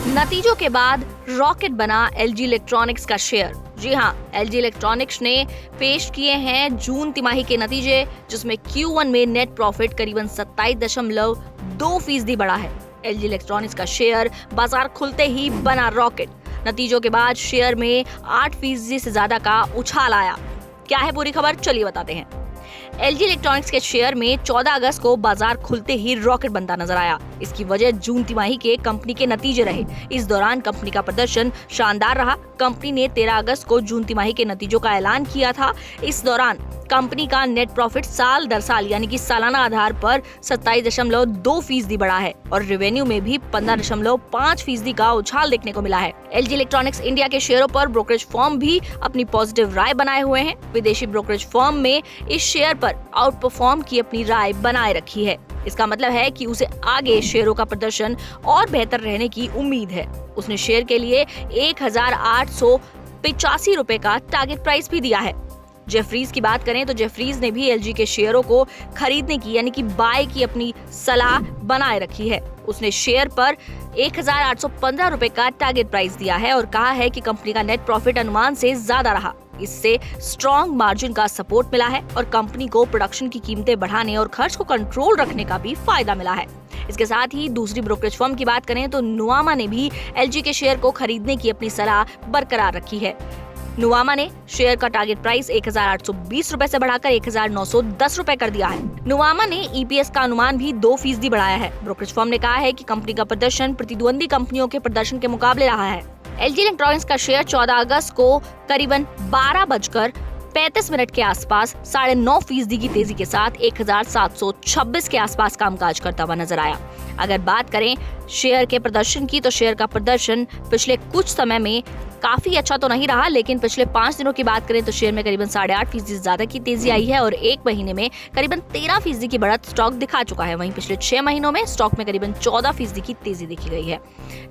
नतीजों के बाद रॉकेट बना एलजी इलेक्ट्रॉनिक्स का शेयर। जी हाँ, एलजी इलेक्ट्रॉनिक्स ने पेश किए हैं जून तिमाही के नतीजे, जिसमें Q1 में नेट प्रॉफिट करीबन 27.2% बढ़ा है। एलजी इलेक्ट्रॉनिक्स का शेयर बाजार खुलते ही बना रॉकेट। नतीजों के बाद शेयर में 8% से ज्यादा का उछाल आया। क्या है पूरी खबर, चलिए बताते हैं। एलजी इलेक्ट्रॉनिक्स के शेयर में 14 अगस्त को बाजार खुलते ही रॉकेट बनता नजर आया। इसकी वजह जून तिमाही के कंपनी के नतीजे रहे। इस दौरान कंपनी का प्रदर्शन शानदार रहा। कंपनी ने 13 अगस्त को जून तिमाही के नतीजों का ऐलान किया था। इस दौरान कंपनी का नेट प्रॉफिट साल दर साल यानी कि सालाना आधार पर 27.2% बढ़ा है और रेवेन्यू में भी 15.5% का उछाल देखने को मिला है। एलजी इलेक्ट्रॉनिक्स इंडिया के शेयरों पर ब्रोकरेज फर्म भी अपनी पॉजिटिव राय बनाए हुए हैं। विदेशी ब्रोकरेज फर्म में इस शेयर पर आउट परफॉर्म की अपनी राय बनाए रखी है। इसका मतलब है कि उसे आगे शेयरों का प्रदर्शन और बेहतर रहने की उम्मीद है। उसने शेयर के लिए 1885 रुपए का टारगेट प्राइस भी दिया है। जेफरीज की बात करें तो जेफरीज ने भी एलजी के शेयरों को खरीदने की यानी कि बाय की अपनी सलाह बनाए रखी है। उसने शेयर पर 1815 रुपए का टारगेट प्राइस दिया है और कहा है कि कंपनी का नेट प्रॉफिट अनुमान से ज्यादा रहा। इससे स्ट्रॉन्ग मार्जिन का सपोर्ट मिला है और कंपनी को प्रोडक्शन की कीमतें बढ़ाने और खर्च को कंट्रोल रखने का भी फायदा मिला है। इसके साथ ही दूसरी ब्रोकरेज फर्म की बात करें तो नुवामा ने भी एलजी के शेयर को खरीदने की अपनी सलाह बरकरार रखी है। नुवामा ने शेयर का टारगेट प्राइस 1820 रुपए से बढ़ाकर 1910 रुपए कर दिया है। नुवामा ने ईपीएस का अनुमान भी 2% बढ़ाया है। ब्रोकरेज फर्म ने कहा है कि कंपनी का प्रदर्शन प्रतिद्वंदी कंपनियों के प्रदर्शन के मुकाबले रहा है। एलजी इलेक्ट्रॉनिक्स का शेयर 14 अगस्त को करीबन 12:35 के आसपास 9.5% की तेजी के साथ 1726 के आसपास कामकाज करता हुआ नजर आया। अगर बात करें शेयर के प्रदर्शन की तो शेयर का प्रदर्शन पिछले कुछ समय में काफी अच्छा तो नहीं रहा, लेकिन पिछले 5 दिनों की बात करें तो शेयर में करीबन 8.5% ज्यादा की तेजी आई है और एक महीने में करीबन 13% की बढ़त स्टॉक दिखा चुका है। वहीं पिछले 6 महीनों में स्टॉक में करीबन 14% की तेजी देखी गई है।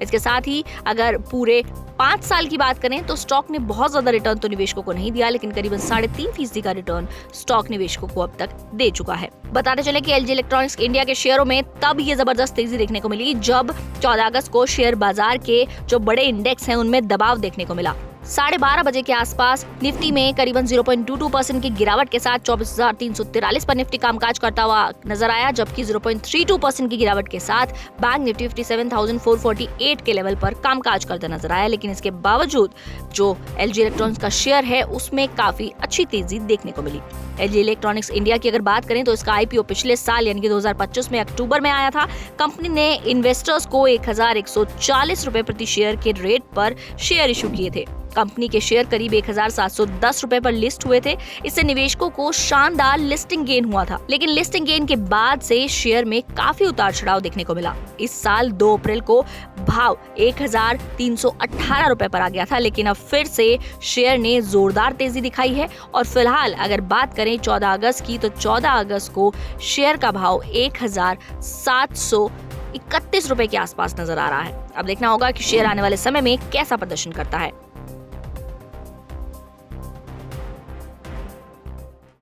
इसके साथ ही अगर पूरे 5 साल की बात करें तो स्टॉक ने बहुत ज्यादा रिटर्न तो निवेशकों को नहीं दिया, लेकिन करीबन 3.5% का रिटर्न स्टॉक निवेशकों को अब तक दे चुका है। बताते चले कि एलजी इलेक्ट्रॉनिक्स इंडिया के शेयरों में तब ये जबरदस्त तेजी देखने को मिली जब 14 अगस्त को शेयर बाजार के जो बड़े इंडेक्स हैं उनमें दबाव देखने को मिला। 12:30 बजे के आसपास निफ्टी में करीबन 0.22% की गिरावट के साथ 24,343 पर निफ्टी कामकाज करता हुआ नजर आया, जबकि 0.32% की गिरावट के साथ बैंक निफ्टी 57,448 के लेवल पर कामकाज करता नजर आया। लेकिन इसके बावजूद जो एलजी इलेक्ट्रॉनिक्स का शेयर है उसमें काफी अच्छी तेजी देखने को मिली। एलजी इलेक्ट्रॉनिक्स इंडिया की अगर बात करें तो इसका आईपीओ पिछले साल यानी कि 2025 में अक्टूबर में आया था। कंपनी ने इन्वेस्टर्स को 1140 रुपए प्रति शेयर के रेट पर शेयर इशू किए थे। कंपनी के शेयर करीब 1710 रुपए पर लिस्ट हुए थे। इससे निवेशकों को शानदार लिस्टिंग गेन हुआ था, लेकिन लिस्टिंग गेन के बाद से शेयर में काफी उतार चढ़ाव देखने को मिला। इस साल 2 अप्रैल को भाव 1318 रुपए पर आ गया था, लेकिन अब फिर से शेयर ने जोरदार तेजी दिखाई है और फिलहाल अगर बात करें 14 अगस्त की तो 14 अगस्त को शेयर का भाव 1731 रुपए के आसपास नजर आ रहा है। अब देखना होगा कि शेयर आने वाले समय में कैसा प्रदर्शन करता है।